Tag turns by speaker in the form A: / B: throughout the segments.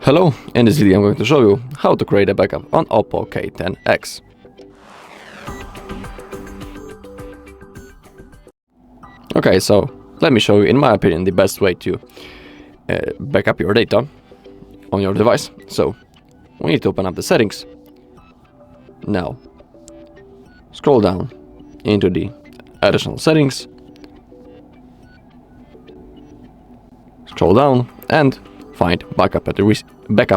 A: Hello, in this video I'm going to show you how to create a backup on OPPO K10x. Okay, so let me show you, in my opinion, the best way to backup your data on your device. So we need to open up the settings. Now scroll down into the additional settings, scroll down and find backup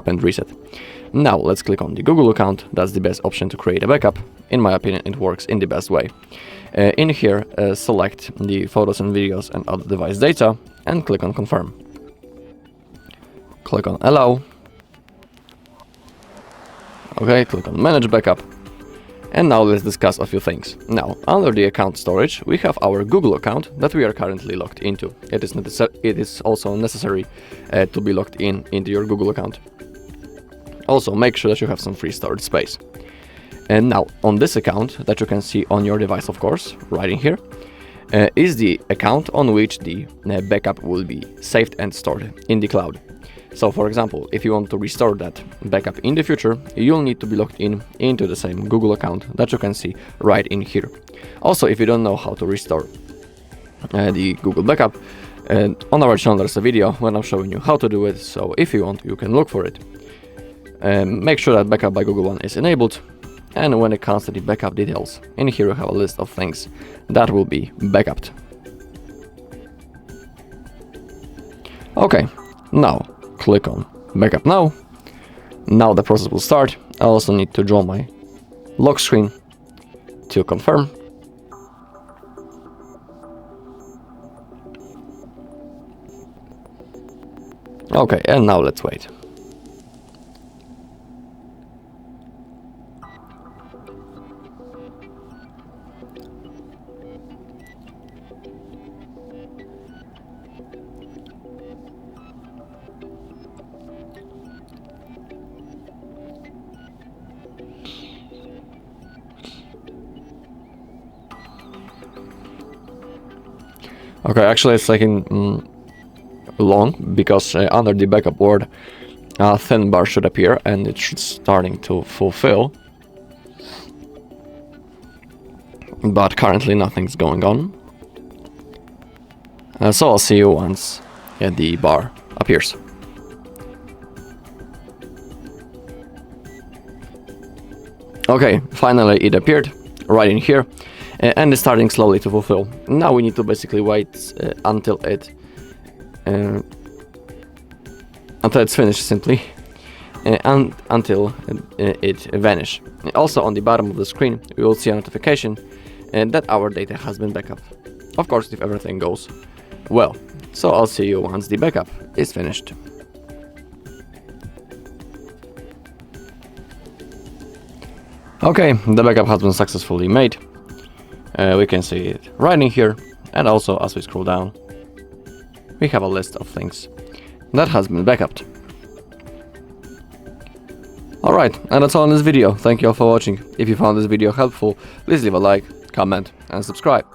A: and reset. Now let's click on the Google account. That's the best option to create a backup. In my opinion, it works in the best way. In here, select the photos and videos and other device data and click on confirm. Click on allow. Okay, click on manage backup. And now let's discuss a few things. Now, under the account storage, we have our Google account that we are currently logged into. It is also necessary to be logged into your Google account. Also, make sure that you have some free storage space. And now, on this account that you can see on your device, of course, right in here, is the account on which the backup will be saved and stored in the cloud. So, for example, if you want to restore that backup in the future, you'll need to be logged into the same Google account that you can see right in here. Also, if you don't know how to restore the Google backup, on our channel there's a video when I'm showing you how to do it, so if you want, you can look for it. Make sure that Backup by Google One is enabled, and when it comes to the backup details, in here you have a list of things that will be backupped. Okay, now click on backup now. Now the process will start. I also need to draw my lock screen to confirm. Okay, and now let's wait. Okay, actually it's taking long because under the backup word a thin bar should appear and it should starting to fulfill. But currently nothing's going on. So I'll see you once the bar appears. Okay, finally it appeared right in here. And it's starting slowly to fulfill. Now we need to basically wait until it's finished simply, and until it vanishes. Also on the bottom of the screen we will see a notification that our data has been backed up. Of course, if everything goes well. So I'll see you once the backup is finished. Okay, the backup has been successfully made. We can see it right in here, and also as we scroll down we have a list of things that has been backupped. Alright, and that's all in this video. Thank you all for watching. If you found this video helpful, please leave a like, comment and subscribe.